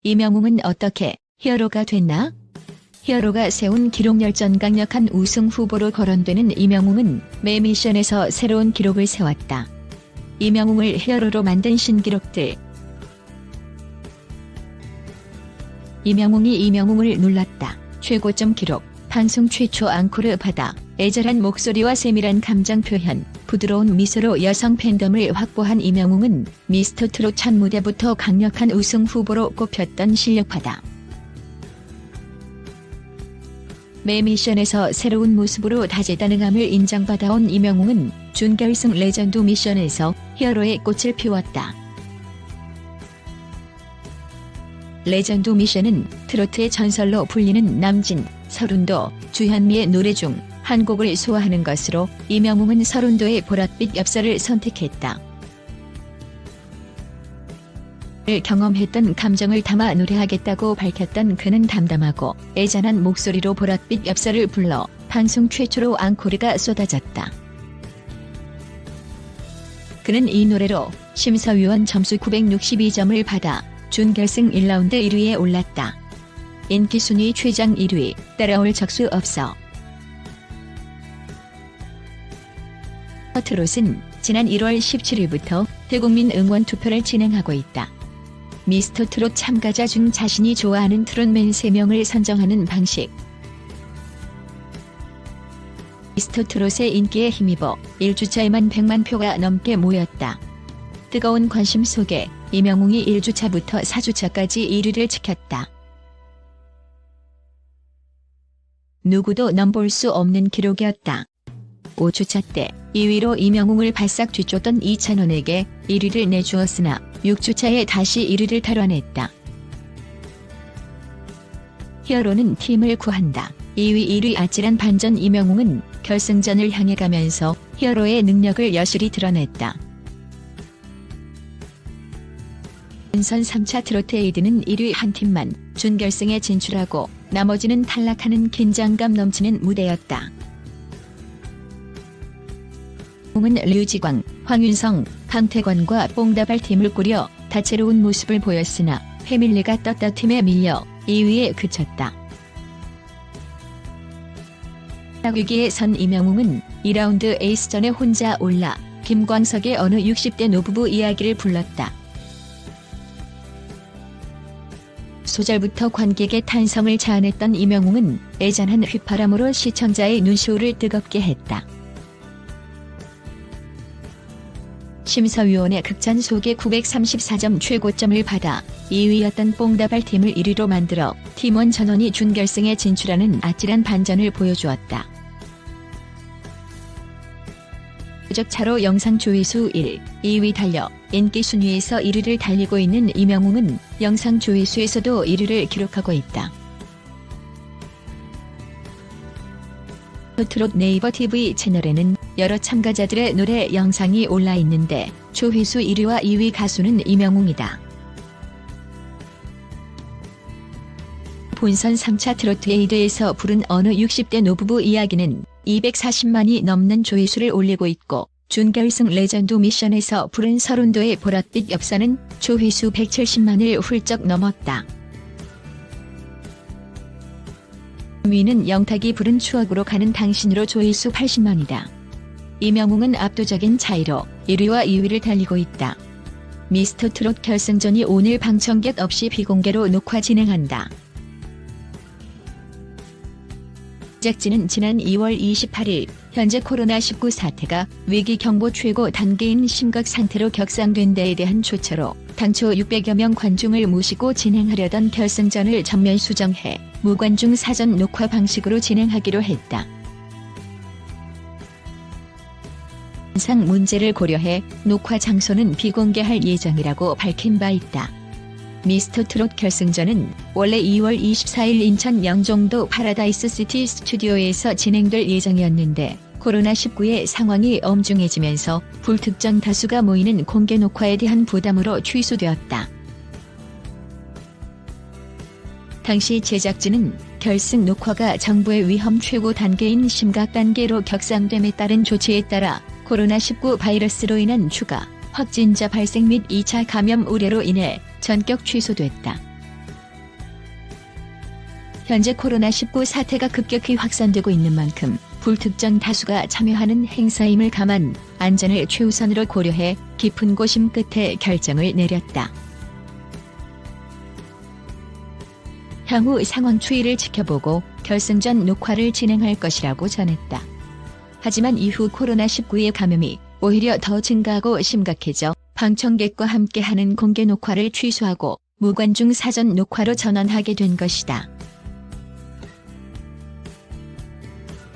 이명웅은 어떻게 히어로가 됐나? 히어로가 세운 기록 열전 강력한 우승 후보로 거론되는 이명웅은 매 미션에서 새로운 기록을 세웠다. 이명웅을 히어로로 만든 신기록들. 이명웅이 이명웅을 눌렀다. 최고점 기록. 방송 최초 앙코르 바다. 애절한 목소리와 세밀한 감정 표현, 부드러운 미소로 여성 팬덤을 확보한 이명웅은 미스터 트롯 첫 무대부터 강력한 우승 후보로 꼽혔던 실력파다. 매 미션에서 새로운 모습으로 다재다능함을 인정받아온 이명웅은 준결승 레전드 미션에서 히어로의 꽃을 피웠다. 레전드 미션은 트로트의 전설로 불리는 남진, 서른도, 주현미의 노래 중 한 곡을 소화하는 것으로 이명웅은 서른도의 보랏빛 엽서를 선택했다. 경험했던 감정을 담아 노래하겠다고 밝혔던 그는 담담하고 애잔한 목소리로 보랏빛 엽서를 불러 방송 최초로 앙코르가 쏟아졌다. 그는 이 노래로 심사위원 점수 962점을 받아 준결승 1라운드 1위에 올랐다. 인기 순위 최장 1위, 따라올 적수 없어. 트롯은 지난 1월 17일부터 대국민 응원 투표를 진행하고 있다. 미스터 트롯 참가자 중 자신이 좋아하는 트롯맨 3명을 선정하는 방식. 미스터 트롯의 인기에 힘입어 1주차에만 100만 표가 넘게 모였다. 뜨거운 관심 속에 이명웅이 1주차부터 4주차까지 1위를 지켰다. 누구도 넘볼 수 없는 기록이었다. 5주차 때 2위로 이명웅을 바싹 뒤쫓던 이찬원에게 1위를 내주었으나 6주차에 다시 1위를 탈환했다. 히어로는 팀을 구한다. 2위 1위 아찔한 반전. 이명웅은 결승전을 향해 가면서 히어로의 능력을 여실히 드러냈다. 본선 3차 트로트 에이드는 1위 한 팀만 준결승에 진출하고 나머지는 탈락하는 긴장감 넘치는 무대였다. 웅은 류지광, 황윤성, 강태권과 뽕다발 팀을 꾸려 다채로운 모습을 보였으나 패밀리가 떴다 팀에 밀려 2위에 그쳤다. 위기에 선 이명웅은 2라운드 에이스전에 혼자 올라 김광석의 어느 60대 노부부 이야기를 불렀다. 소절부터 관객의 탄성을 자아냈던 이명웅은 애잔한 휘파람으로 시청자의 눈시울을 뜨겁게 했다. 심사위원의 극찬 속에 934점 최고점을 받아 2위였던 뽕다발 팀을 1위로 만들어 팀원 전원이 준결승에 진출하는 아찔한 반전을 보여주었다. 누적 차로 영상 조회수 1, 2위 달려 인기 순위에서 1위를 달리고 있는 이명웅은 영상 조회수에서도 1위를 기록하고 있다. 트롯 네이버 TV 채널에는 여러 참가자들의 노래 영상이 올라 있는데 조회수 1위와 2위 가수는 이명웅이다. 본선 3차 트로트 에이드에서 부른 어느 60대 노부부 이야기는 240만이 넘는 조회수를 올리고 있고 준결승 레전드 미션에서 부른 서른도의 보랏빛 엽서는 조회수 170만을 훌쩍 넘었다. 3위는 영탁이 부른 추억으로 가는 당신으로 조회수 80만이다. 이명웅은 압도적인 차이로 1위와 2위를 달리고 있다. 미스터 트롯 결승전이 오늘 방청객 없이 비공개로 녹화 진행한다. 제작진은 지난 2월 28일 현재 코로나19 사태가 위기 경보 최고 단계인 심각 상태로 격상된 데에 대한 조처로 당초 600여 명 관중을 모시고 진행하려던 결승전을 전면 수정해 무관중 사전 녹화 방식으로 진행하기로 했다. 상 문제를 고려해 녹화 장소는 비공개할 예정이라고 밝힌 바 있다. 미스터 트롯 결승전은 원래 2월 24일 인천 영종도 파라다이스 시티 스튜디오에서 진행될 예정이었는데 코로나19의 상황이 엄중해지면서 불특정 다수가 모이는 공개 녹화에 대한 부담으로 취소되었다. 당시 제작진은 결승 녹화가 정부의 위험 최고 단계인 심각 단계로 격상됨에 따른 조치에 따라 코로나19 바이러스로 인한 추가 확진자 발생 및 2차 감염 우려로 인해 전격 취소됐다. 현재 코로나19 사태가 급격히 확산되고 있는 만큼 불특정 다수가 참여하는 행사임을 감안 안전을 최우선으로 고려해 깊은 고심 끝에 결정을 내렸다. 향후 상황 추이를 지켜보고 결승전 녹화를 진행할 것이라고 전했다. 하지만 이후 코로나19의 감염이 오히려 더 증가하고 심각해져 방청객과 함께하는 공개 녹화를 취소하고 무관중 사전 녹화로 전환하게 된 것이다.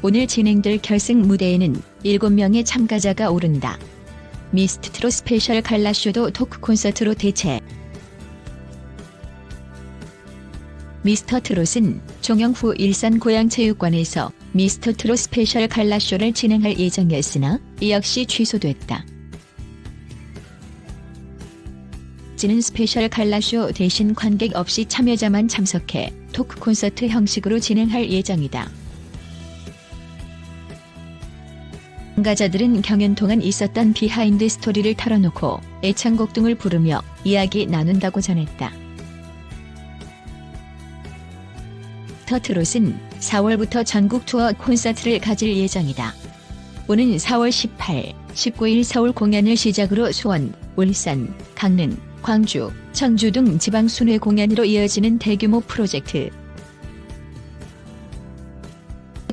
오늘 진행될 결승 무대에는 7명의 참가자가 오른다. 미스터트롯 스페셜 갈라쇼도 토크 콘서트로 대체. 미스터트롯은 종영 후 일산 고양체육관에서 미스터트롯 스페셜 갈라쇼를 진행할 예정이었으나 이 역시 취소됐다. 지는 스페셜 갈라쇼 대신 관객 없이 참여자만 참석해 토크 콘서트 형식으로 진행할 예정이다. 참가자들은 경연 동안 있었던 비하인드 스토리를 털어놓고 애창곡 등을 부르며 이야기 나눈다고 전했다. 미스터트롯은 4월부터 전국 투어 콘서트를 가질 예정이다. 오는 4월 18, 19일 서울 공연을 시작으로 수원, 울산, 강릉, 광주, 청주 등 지방 순회 공연으로 이어지는 대규모 프로젝트.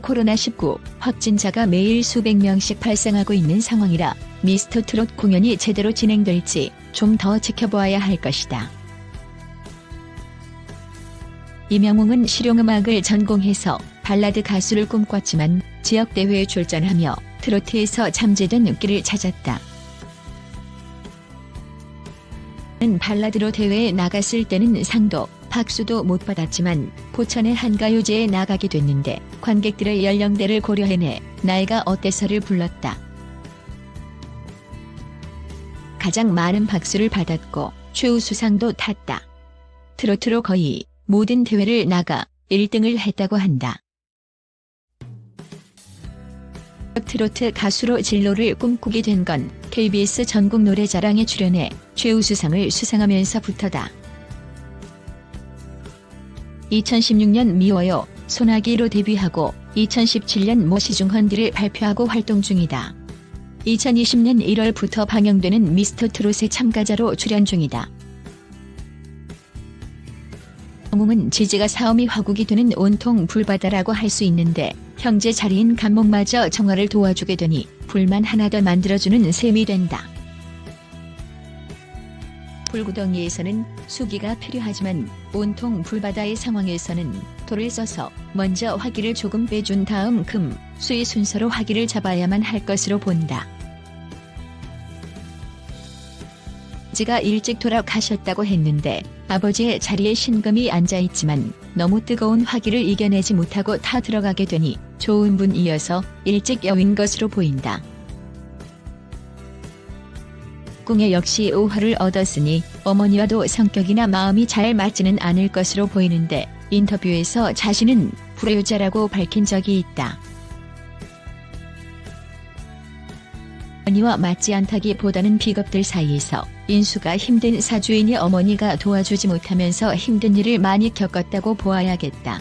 코로나19 확진자가 매일 수백 명씩 발생하고 있는 상황이라 미스터트롯 공연이 제대로 진행될지 좀 더 지켜보아야 할 것이다. 이명웅은 실용음악을 전공해서 발라드 가수를 꿈꿨지만 지역대회에 출전하며 트로트에서 잠재된 길을 찾았다. 발라드로 대회에 나갔을 때는 상도, 박수도 못 받았지만 포천의 한가요제에 나가게 됐는데 관객들의 연령대를 고려해내 나이가 어때서를 불렀다. 가장 많은 박수를 받았고 최우수상도 탔다. 트로트로 거의 모든 대회를 나가 1등을 했다고 한다. 트로트 가수로 진로를 꿈꾸게 된 건 KBS 전국 노래자랑에 출연해 최우수상을 수상하면서부터다. 2016년 미워요, 소나기로 데뷔하고 2017년 모시중헌들을 발표하고 활동 중이다. 2020년 1월부터 방영되는 미스터트롯의 참가자로 출연 중이다. 영웅은 지지가 사엄이 화국이 되는 온통 불바다라고 할 수 있는데 형제 자리인 감목마저 정화를 도와주게 되니 불만 하나 더 만들어주는 셈이 된다. 불구덩이에서는 수기가 필요하지만 온통 불바다의 상황에서는 돌을 써서 먼저 화기를 조금 빼준 다음 금, 수의 순서로 화기를 잡아야만 할 것으로 본다. 지가 일찍 돌아가셨다고 했는데 아버지의 자리에 신금이 앉아있지만 너무 뜨거운 화기를 이겨내지 못하고 타 들어가게 되니 좋은 분이어서 일찍 여윈 것으로 보인다. 궁예 역시 오화를 얻었으니 어머니와도 성격이나 마음이 잘 맞지는 않을 것으로 보이는데 인터뷰에서 자신은 불효자라고 밝힌 적이 있다. 어머니와 맞지 않다기보다는 비겁들 사이에서 인수가 힘든 사주이니 어머니가 도와주지 못하면서 힘든 일을 많이 겪었다고 보아야겠다.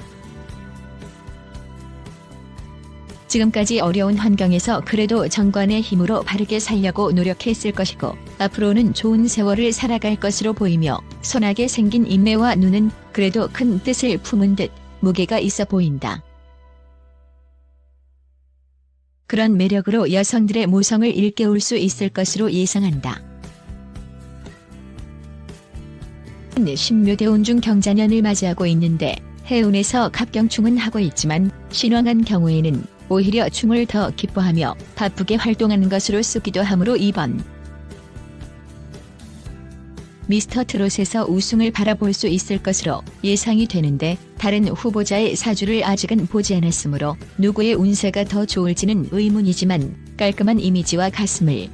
지금까지 어려운 환경에서 그래도 정관의 힘으로 바르게 살려고 노력했을 것이고 앞으로는 좋은 세월을 살아갈 것으로 보이며 선하게 생긴 인매와 눈은 그래도 큰 뜻을 품은 듯 무게가 있어 보인다. 그런 매력으로 여성들의 모성을 일깨울 수 있을 것으로 예상한다. 신묘대운 중 경자년을 맞이하고 있는데 해운에서 갑경충은 하고 있지만 신왕한 경우에는 오히려 충을 더 기뻐하며 바쁘게 활동하는 것으로 쓰기도 하므로 이번 미스터트롯에서 우승을 바라볼 수 있을 것으로 예상이 되는데 다른 후보자의 사주를 아직은 보지 않았으므로 누구의 운세가 더 좋을지는 의문이지만 깔끔한 이미지와 가슴을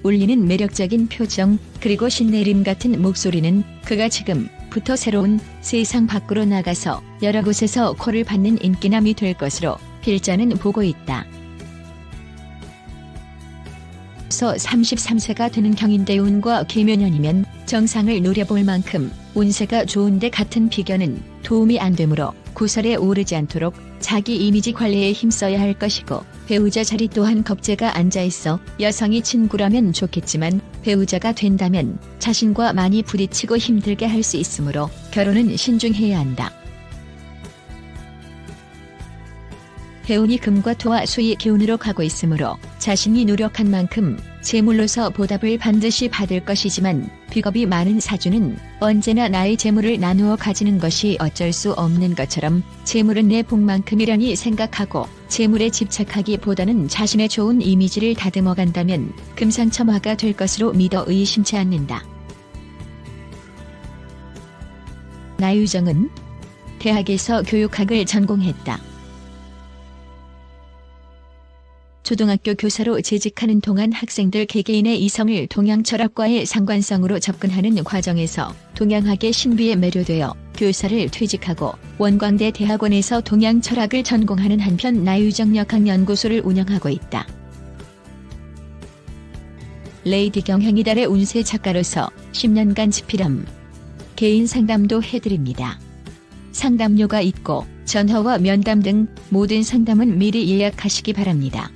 울리는 매력적인 표정 그리고 신내림 같은 목소리는 그가 지금부터 새로운 세상 밖으로 나가서 여러 곳에서 콜을 받는 인기남이 될 것으로 필자는 보고 있다. 33세가 되는 경인대운과 계묘년이면 정상을 노려볼 만큼 운세가 좋은데 같은 비견은 도움이 안 되므로 구설에 오르지 않도록 자기 이미지 관리에 힘써야 할 것이고, 배우자 자리 또한 겁재가 앉아있어 여성이 친구라면 좋겠지만 배우자가 된다면 자신과 많이 부딪히고 힘들게 할 수 있으므로 결혼은 신중해야 한다. 해운이 금과 토와 수의 기운으로 가고 있으므로 자신이 노력한 만큼 재물로서 보답을 반드시 받을 것이지만, 비겁이 많은 사주는 언제나 나의 재물을 나누어 가지는 것이 어쩔 수 없는 것처럼 재물은 내 복만큼이려니 생각하고 재물에 집착하기보다는 자신의 좋은 이미지를 다듬어 간다면 금상첨화가 될 것으로 믿어 의심치 않는다. 나유정은 대학에서 교육학을 전공했다. 초등학교 교사로 재직하는 동안 학생들 개개인의 이성을 동양철학과의 상관성으로 접근하는 과정에서 동양학의 신비에 매료되어 교사를 퇴직하고 원광대 대학원에서 동양철학을 전공하는 한편 나유정 역학연구소를 운영하고 있다. 레이디 경향이달의 운세 작가로서 10년간 지피람, 개인 상담도 해드립니다. 상담료가 있고 전화와 면담 등 모든 상담은 미리 예약하시기 바랍니다.